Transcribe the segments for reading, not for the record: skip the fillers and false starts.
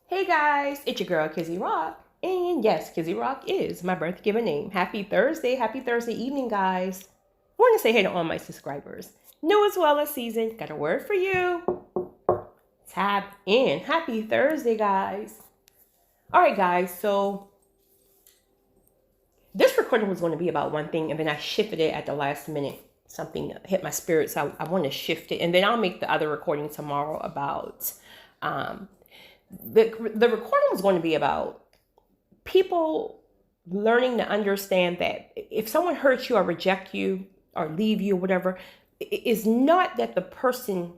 Hey guys, it's your girl Kizzy Rock. And yes, Kizzy Rock is my birth given name. Happy Thursday evening, guys. I want to say hey to all my subscribers. New as well as seasoned. Got a word for you. Tap in. Happy Thursday, guys. Alright, guys, so this recording was going to be about one thing, and then I shifted it at the last minute. Something hit my spirit, so I want to shift it, and then I'll make the other recording tomorrow about the recording was going to be about people learning to understand that if someone hurts you or reject you or leave you or whatever, it's not that the person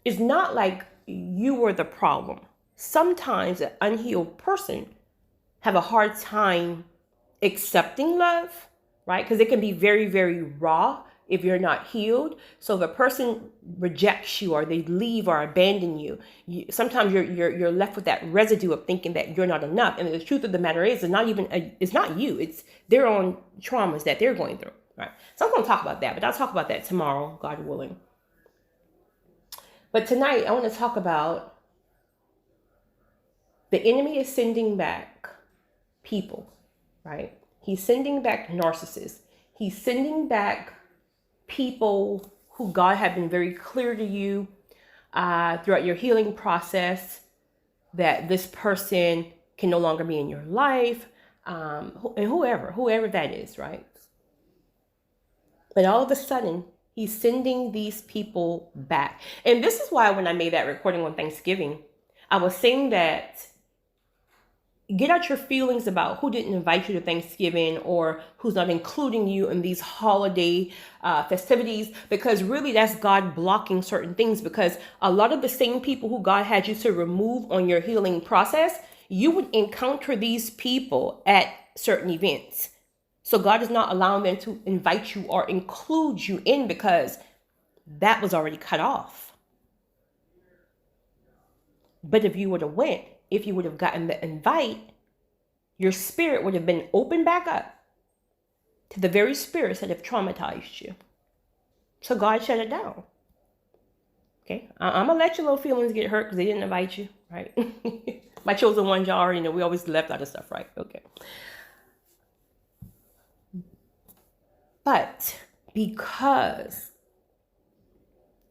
is not like you were the problem. Sometimes an unhealed person have a hard time accepting love, right? Because it can be very, very raw if you're not healed. So if a person rejects you or they leave or abandon you, sometimes you're left with that residue of thinking that you're not enough. And the truth of the matter is, it's not you. It's their own traumas that they're going through, right? So I'm going to talk about that, but I'll talk about that tomorrow, God willing. But tonight I want to talk about the enemy is sending back people, right? He's sending back narcissists. He's sending back people who God had been very clear to you throughout your healing process that this person can no longer be in your life, and whoever that is, right? But all of a sudden, he's sending these people back. And this is why when I made that recording on Thanksgiving, I was saying that get out your feelings about who didn't invite you to Thanksgiving or who's not including you in these holiday festivities, because really that's God blocking certain things, because a lot of the same people who God had you to remove on your healing process, you would encounter these people at certain events. So God is not allowing them to invite you or include you in because that was already cut off. But if you would have went, if you would have gotten the invite, your spirit would have been opened back up to the very spirits that have traumatized you. So God shut it down. Okay, I'm gonna let your little feelings get hurt because they didn't invite you, right? My chosen ones, y'all already know we always left out of stuff, right? Okay. But because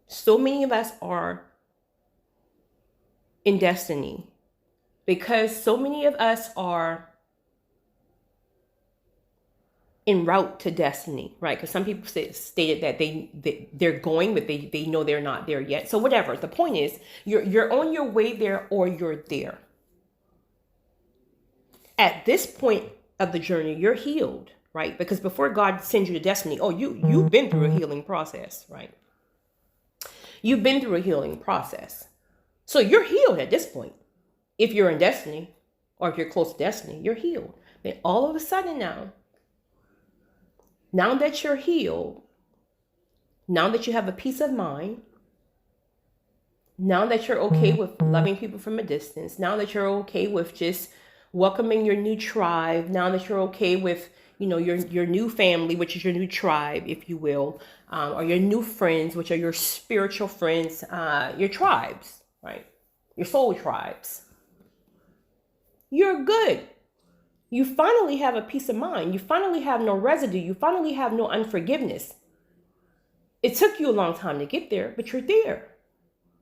so many of us are in destiny, because so many of us are en route to destiny, right? Because some people stated that they're going, but they know they're not there yet. So whatever. The point is, you're on your way there or you're there. At this point of the journey, you're healed, right? Because before God sends you to destiny, you've been through a healing process, right? You've been through a healing process. So you're healed at this point. If you're in destiny, or if you're close to destiny, you're healed. Then all of a sudden now that you're healed, now that you have a peace of mind, now that you're okay with loving people from a distance, now that you're okay with just welcoming your new tribe, now that you're okay with, your new family, which is your new tribe, if you will, or your new friends, which are your spiritual friends, your tribes, right? Your soul tribes. You're good. You finally have a peace of mind. You finally have no residue. You finally have no unforgiveness. It took you a long time to get there, but you're there.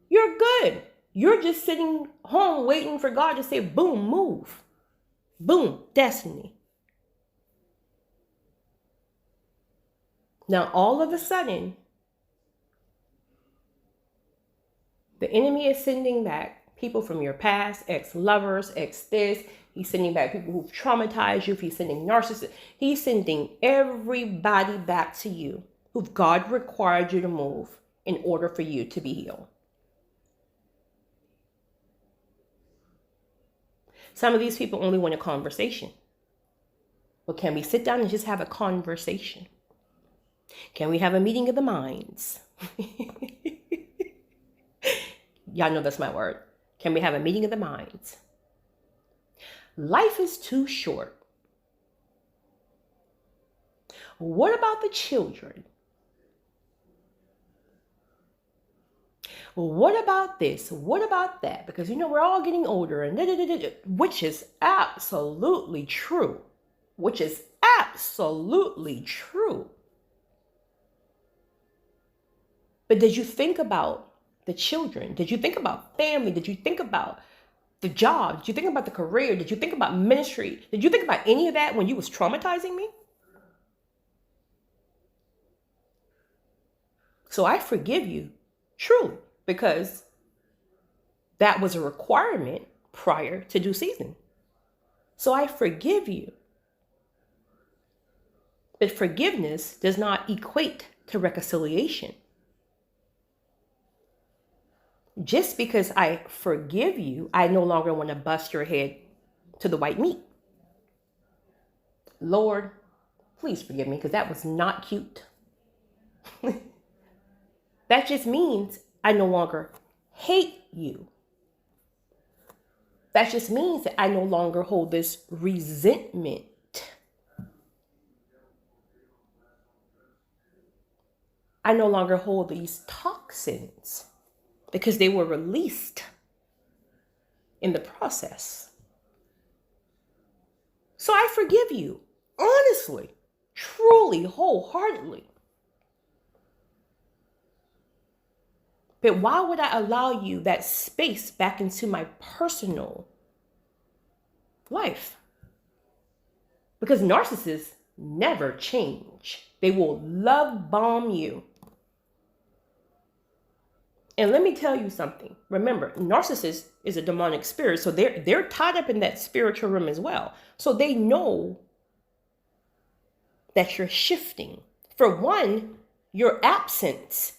You're good. You're just sitting home waiting for God to say, boom, move. Boom, destiny. Now, all of a sudden, the enemy is sending back people from your past, ex-lovers, ex-this. He's sending back people who've traumatized you. He's sending narcissists. He's sending everybody back to you who God required you to move in order for you to be healed. Some of these people only want a conversation. But can we sit down and just have a conversation? Can we have a meeting of the minds? Y'all know that's my word. Can we have a meeting of the minds? Life is too short. What about the children? Well, what about this? What about that? Because, we're all getting older, and which is absolutely true. Which is absolutely true. But did you think about the children? Did you think about family? Did you think about the job? Did you think about the career? Did you think about ministry? Did you think about any of that when you was traumatizing me? So I forgive you, truly, because that was a requirement prior to due season. So I forgive you. But forgiveness does not equate to reconciliation. Just because I forgive you, I no longer want to bust your head to the white meat. Lord, please forgive me, because that was not cute. That just means I no longer hate you. That just means that I no longer hold this resentment. I no longer hold these toxins because they were released in the process. So I forgive you, honestly, truly, wholeheartedly. But why would I allow you that space back into my personal life? Because narcissists never change. They will love bomb you. And let me tell you something. Remember, narcissist is a demonic spirit. So they're tied up in that spiritual realm as well. So they know that you're shifting. For one, your absence.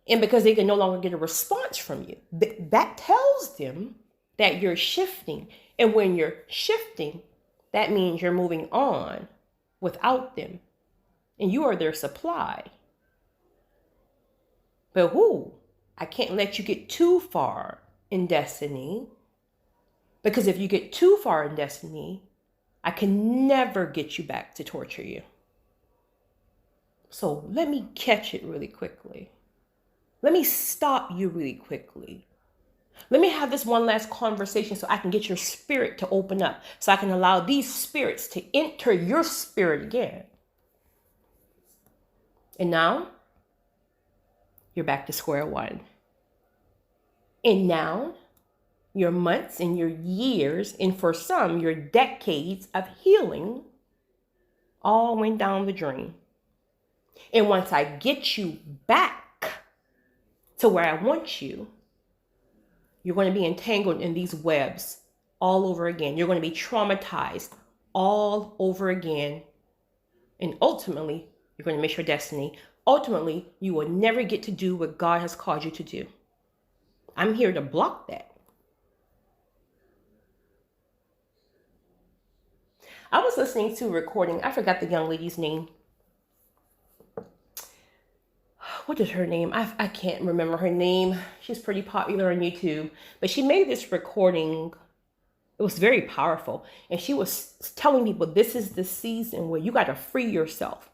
And because they can no longer get a response from you, that tells them that you're shifting. And when you're shifting, that means you're moving on without them. And you are their supply. But I can't let you get too far in destiny. Because if you get too far in destiny, I can never get you back to torture you. So let me catch it really quickly. Let me stop you really quickly. Let me have this one last conversation so I can get your spirit to open up. So I can allow these spirits to enter your spirit again. And now, you're back to square one. And now, your months and your years, and for some, your decades of healing all went down the drain. And once I get you back to where I want you, you're going to be entangled in these webs all over again. You're going to be traumatized all over again. And ultimately, you're going to miss your destiny. Ultimately, you will never get to do what God has called you to do. I'm here to block that. I was listening to a recording. I forgot the young lady's name. What is her name? I can't remember her name. She's pretty popular on YouTube. But she made this recording. It was very powerful. And she was telling people this is the season where you got to free yourself.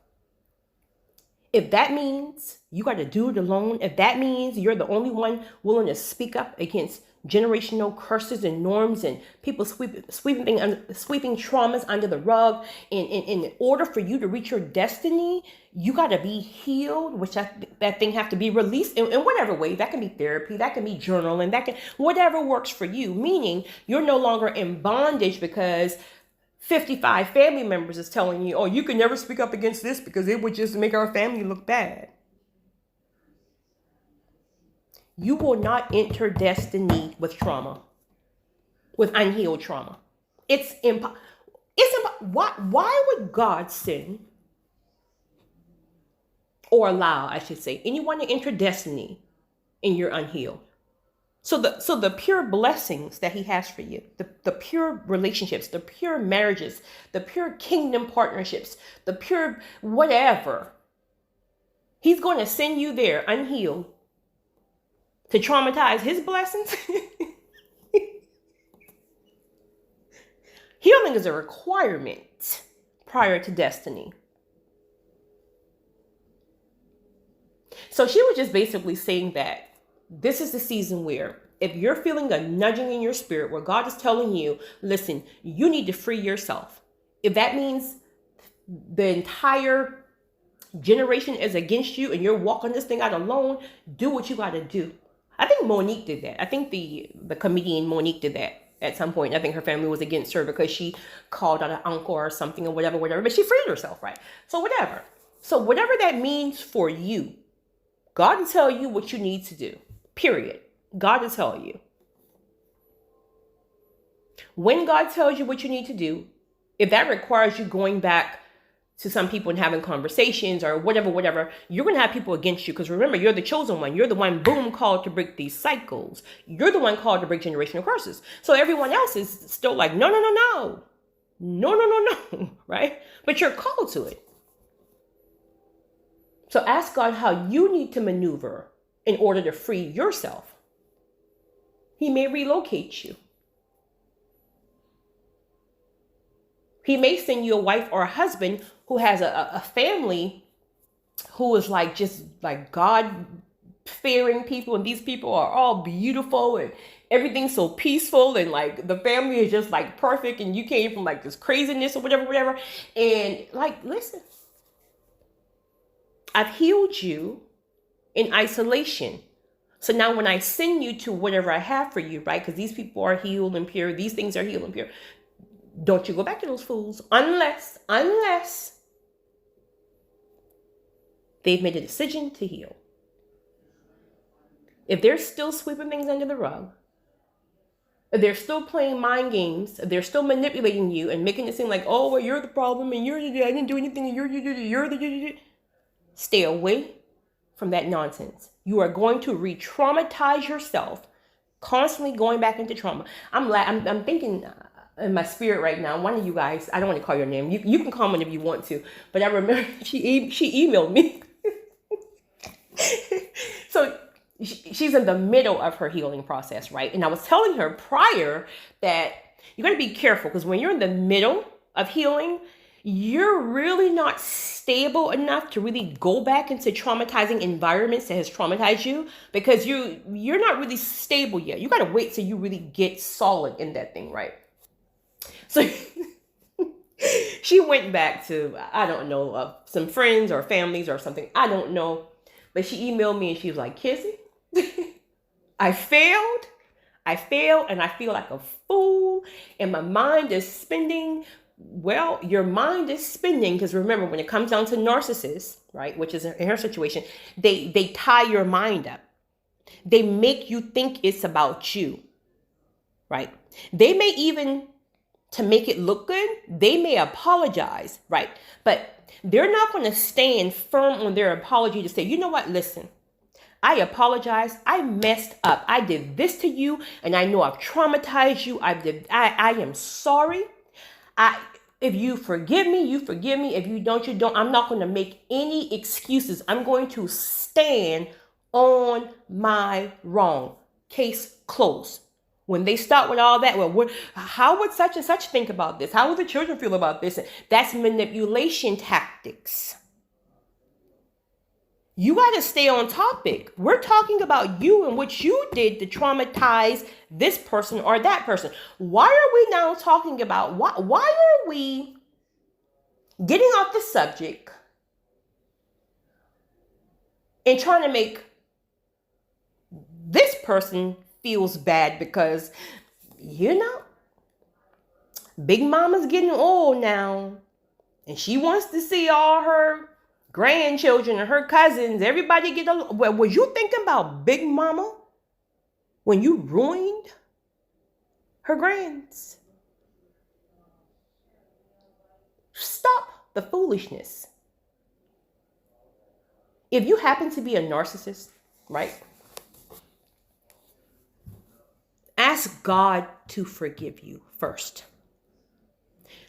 If that means you got to do it alone, if that means you're the only one willing to speak up against generational curses and norms and people sweeping traumas under the rug, in order for you to reach your destiny, you got to be healed, which that thing have to be released in whatever way. That can be therapy, that can be journaling, that can whatever works for you. Meaning you're no longer in bondage because 55 family members is telling you, oh, you can never speak up against this because it would just make our family look bad. You will not enter destiny with trauma, with unhealed trauma. It's impossible. Why would God send or allow, I should say, anyone to enter destiny and you're unhealed? So the pure blessings that he has for you, the pure relationships, the pure marriages, the pure kingdom partnerships, the pure whatever, he's going to send you there unhealed to traumatize his blessings. Healing is a requirement prior to destiny. So she was just basically saying that this is the season where if you're feeling a nudging in your spirit where God is telling you, listen, you need to free yourself. If that means the entire generation is against you and you're walking this thing out alone, do what you got to do. I think Monique did that. I think the comedian Monique did that at some point. I think her family was against her because she called out an uncle or something or whatever, but she freed herself, right? So whatever that means for you, God will tell you what you need to do, period. God will tell you. When God tells you what you need to do, if that requires you going back to some people and having conversations or whatever, you're going to have people against you. Because remember, you're the chosen one. You're the one, boom, called to break these cycles. You're the one called to break generational curses. So everyone else is still like, no, right? But you're called to it. So ask God how you need to maneuver in order to free yourself. He may relocate you. He may send you a wife or a husband who has a family who is like just like God-fearing people. And these people are all beautiful and everything's so peaceful. And like the family is just like perfect. And you came from like this craziness or whatever. And like, listen, I've healed you in isolation. So now when I send you to whatever I have for you, right? Because these people are healed and pure. These things are healed and pure. Don't you go back to those fools unless they've made a decision to heal. If they're still sweeping things under the rug, if they're still playing mind games, if they're still manipulating you and making it seem like, oh, well, you're the problem and I didn't do anything and you're the stay away from that nonsense. You are going to re-traumatize yourself, constantly going back into trauma. I'm thinking in my spirit right now, one of you guys, I don't want to call your name. You can comment if you want to, but I remember she emailed me. So she's in the middle of her healing process, right? And I was telling her prior that you got to be careful because when you're in the middle of healing, you're really not stable enough to really go back into traumatizing environments that has traumatized you because you're not really stable yet. You got to wait till you really get solid in that thing, right? So she went back to, I don't know, some friends or families or something. I don't know. But she emailed me and she was like, Kizzy, I failed and I feel like a fool and my mind is spinning. Well, your mind is spinning because remember, when it comes down to narcissists, right, which is in her situation, they tie your mind up. They make you think it's about you, right? They may even, to make it look good, they may apologize, right? But they're not going to stand firm on their apology to say, you know what, listen, I apologize. I messed up. I did this to you and I know I've traumatized you. I am sorry. If you forgive me, you forgive me. If you don't, you don't. I'm not going to make any excuses. I'm going to stand on my wrong. Case closed. When they start with all that, well, how would such and such think about this? How would the children feel about this? That's manipulation tactics. You got to stay on topic. We're talking about you and what you did to traumatize this person or that person. Why are we now talking about, why are we getting off the subject and trying to make this person feels bad because, Big Mama's getting old now and she wants to see all her grandchildren and her cousins, everybody get along. Well, was you thinking about Big Mama when you ruined her grands? Stop the foolishness. If you happen to be a narcissist, right? Ask God to forgive you first.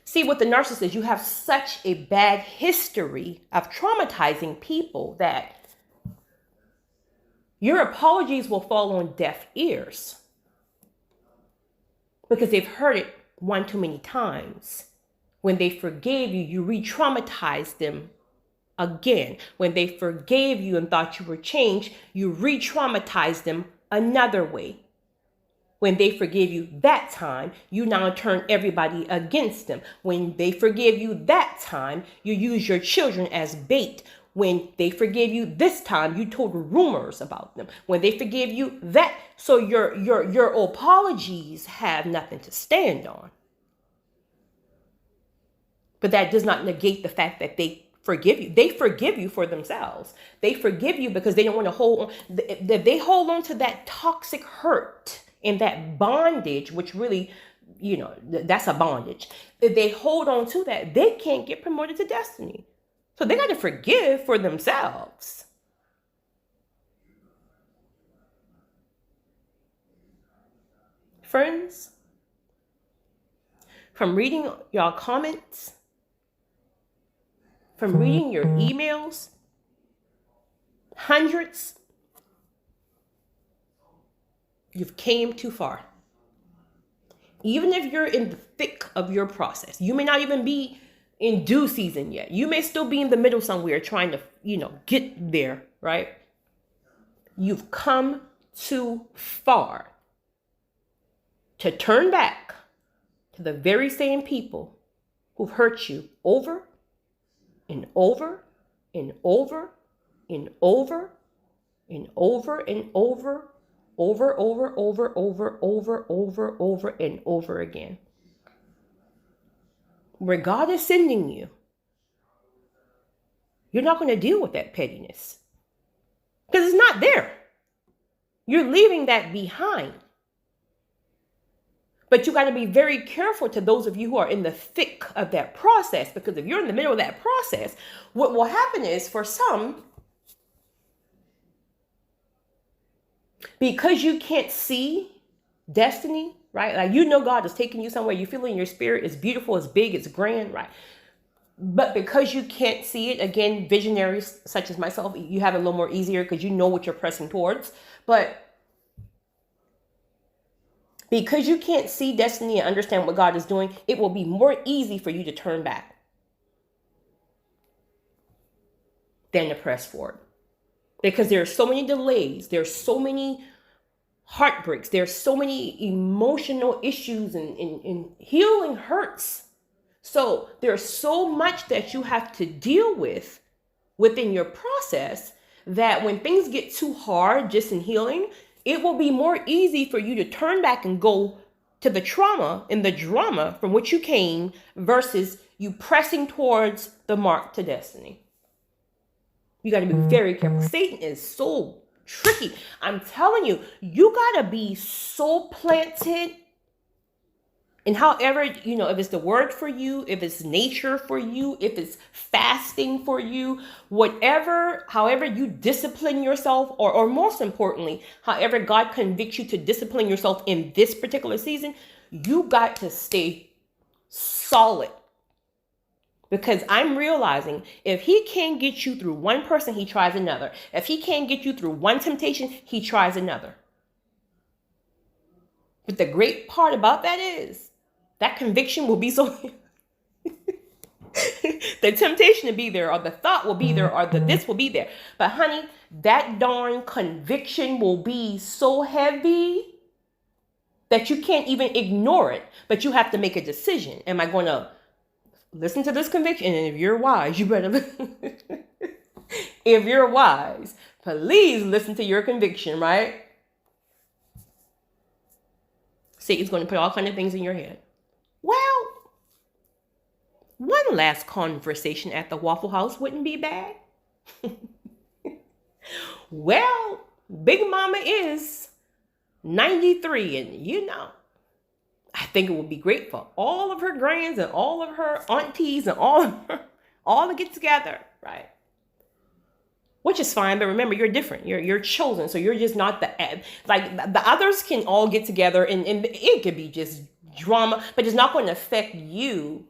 See, with the narcissist, you have such a bad history of traumatizing people that your apologies will fall on deaf ears because they've heard it one too many times. When they forgave you, you re-traumatized them again. When they forgave you and thought you were changed, you re-traumatized them another way. When they forgive you that time, you now turn everybody against them. When they forgive you that time, you use your children as bait. When they forgive you this time, you told rumors about them. When they forgive you that, so your apologies have nothing to stand on. But that does not negate the fact that they forgive you. They forgive you for themselves. They forgive you because they don't want to hold on. They hold on to that toxic hurt and that bondage, which really, that's a bondage. If they hold on to that, they can't get promoted to destiny. So they got to forgive for themselves. Friends, from reading y'all comments, from reading your emails, hundreds, you've came too far. Even if you're in the thick of your process, you may not even be in due season yet. You may still be in the middle somewhere trying to, get there, right? You've come too far to turn back to the very same people who've hurt you over and over and over and over and over and over and over again. Where God is sending you, you're not going to deal with that pettiness because it's not there. You're leaving that behind. But you got to be very careful to those of you who are in the thick of that process, because if you're in the middle of that process, what will happen is for some, because you can't see destiny, right? Like, God is taking you somewhere. You feel in your spirit. It's beautiful. It's big. It's grand, right? But because you can't see it, again, visionaries such as myself, you have it a little more easier because you know what you're pressing towards. But because you can't see destiny and understand what God is doing, it will be more easy for you to turn back than to press forward. Because there are so many delays. There's so many heartbreaks. There's so many emotional issues and healing hurts. So there's so much that you have to deal with within your process that when things get too hard just in healing, it will be more easy for you to turn back and go to the trauma and the drama from which you came versus you pressing towards the mark to destiny. You got to be very careful. Satan is so tricky. I'm telling you, you got to be so planted. And however, if it's the word for you, if it's nature for you, if it's fasting for you, however you discipline yourself, or most importantly, however God convicts you to discipline yourself in this particular season, you got to stay solid. Because I'm realizing if he can't get you through one person, he tries another. If he can't get you through one temptation, he tries another. But the great part about that is that conviction will be so... the temptation to be there, or the thought will be there, or this will be there. But honey, that darn conviction will be so heavy that you can't even ignore it. But you have to make a decision. Am I going to listen to this conviction? And if you're wise, you better... if you're wise, please listen to your conviction, right? Satan's going to put all kinds of things in your head. Well, one last conversation at the Waffle House wouldn't be bad. Well, Big Mama is 93, and I think it would be great for all of her grands and all of her aunties and all to get together, right? Which is fine, but remember, you're different. You're chosen, so you're just not the others can all get together, and it could be just drama, but it's not going to affect you.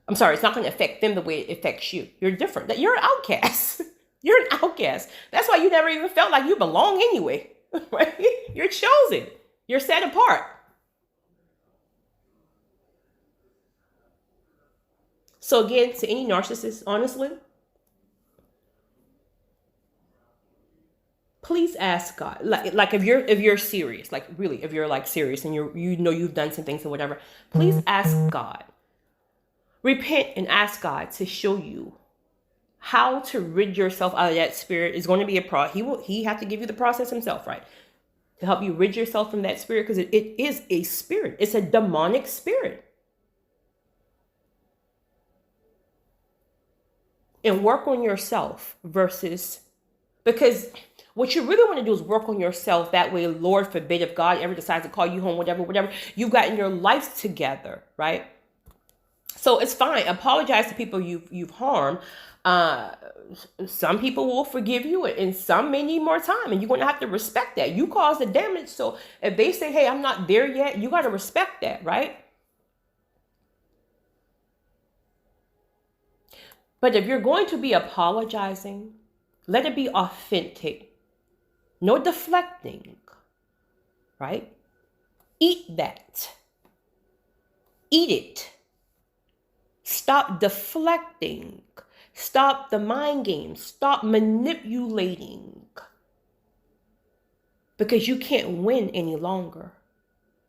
I'm sorry, it's not going to affect them the way it affects you. You're different. That you're an outcast. You're an outcast. That's why you never even felt like you belong anyway, right? You're chosen. You're set apart. So again, to any narcissist, honestly, please ask God. Like if you're serious, like really, if you're like serious and you know you've done some things or whatever, please ask God. Repent and ask God to show you how to rid yourself out of that spirit. Is going to be he have to give you the process himself, right? To help you rid yourself from that spirit, because it is a spirit. It's a demonic spirit. And work on yourself because what you really want to do is work on yourself. That way, Lord forbid, if God ever decides to call you home, whatever, you've gotten your life together, right? So it's fine. Apologize to people you've harmed. Some people will forgive you and some may need more time, and you're going to have to respect that. You caused the damage. So if they say, hey, I'm not there yet, you got to respect that, right? But if you're going to be apologizing, let it be authentic. No deflecting, right? Eat that. Eat it. Stop deflecting. Stop the mind games. Stop manipulating. Because you can't win any longer.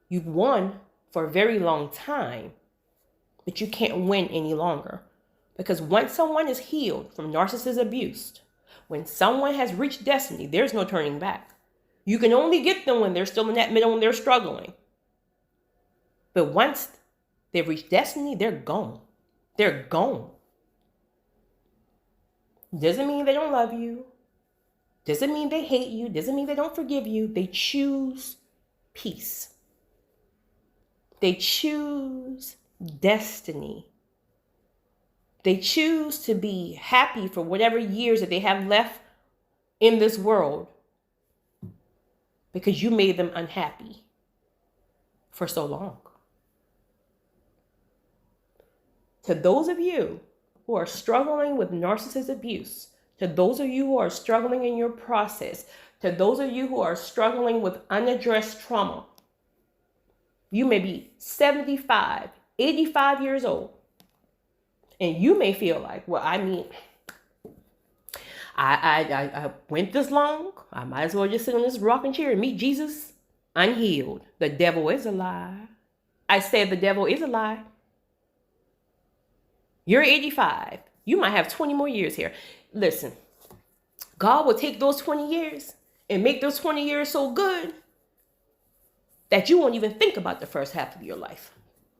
You've won for a very long time, but you can't win any longer. Because once someone is healed from narcissist abuse, when someone has reached destiny, there's no turning back. You can only get them when they're still in that middle and they're struggling. But once they've reached destiny, they're gone. They're gone. Doesn't mean they don't love you. Doesn't mean they hate you. Doesn't mean they don't forgive you. They choose peace. They choose destiny. They choose to be happy for whatever years that they have left in this world because you made them unhappy for so long. To those of you who are struggling with narcissist abuse, to those of you who are struggling in your process, to those of you who are struggling with unaddressed trauma, you may be 75, 85 years old. And you may feel like, well, I mean, I went this long. I might as well just sit on this rocking chair and meet Jesus unhealed. The devil is a lie. I said the devil is a lie. You're 85. You might have 20 more years here. Listen, God will take those 20 years and make those 20 years so good that you won't even think about the first half of your life.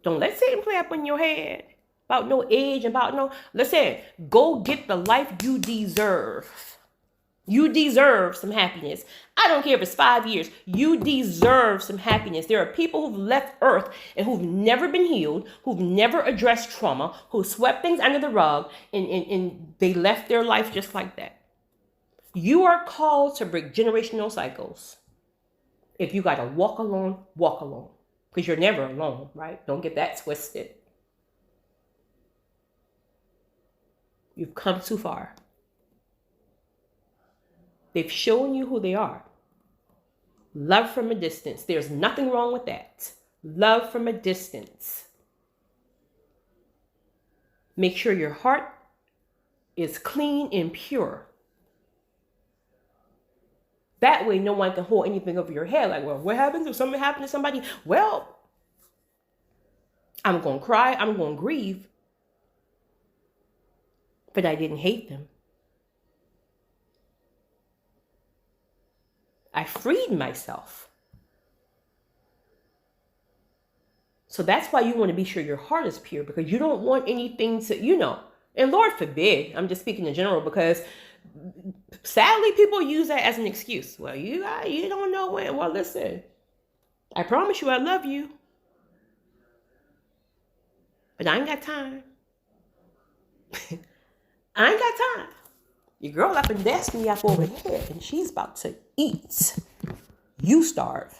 Don't let Satan play up in your head about no age, about no, listen, go get the life you deserve. You deserve some happiness. I don't care if it's 5 years. You deserve some happiness. There are people who've left Earth and who've never been healed, who've never addressed trauma, who swept things under the rug, and they left their life just like that. You are called to break generational cycles. If you got to walk alone, walk alone. Because you're never alone, right? Don't get that twisted. You've come too far. They've shown you who they are. Love from a distance. There's nothing wrong with that. Love from a distance. Make sure your heart is clean and pure. That way, no one can hold anything over your head. Like, well, what happens if something happened to somebody? Well, I'm going to cry. I'm going to grieve. But I didn't hate them. I freed myself. So that's why you want to be sure your heart is pure, because you don't want anything to, and Lord forbid, I'm just speaking in general, because sadly people use that as an excuse. Well, you don't know when. Well, listen, I promise you I love you, but I ain't got time. I ain't got time. Your girl up in destiny up over here, and she's about to eat. You starve.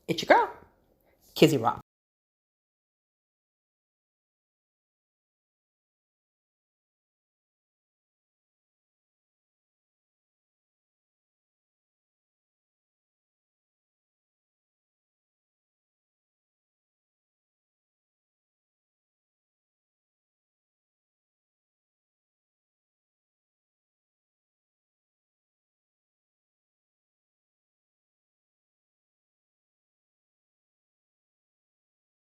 It's your girl, Kizzy Rock.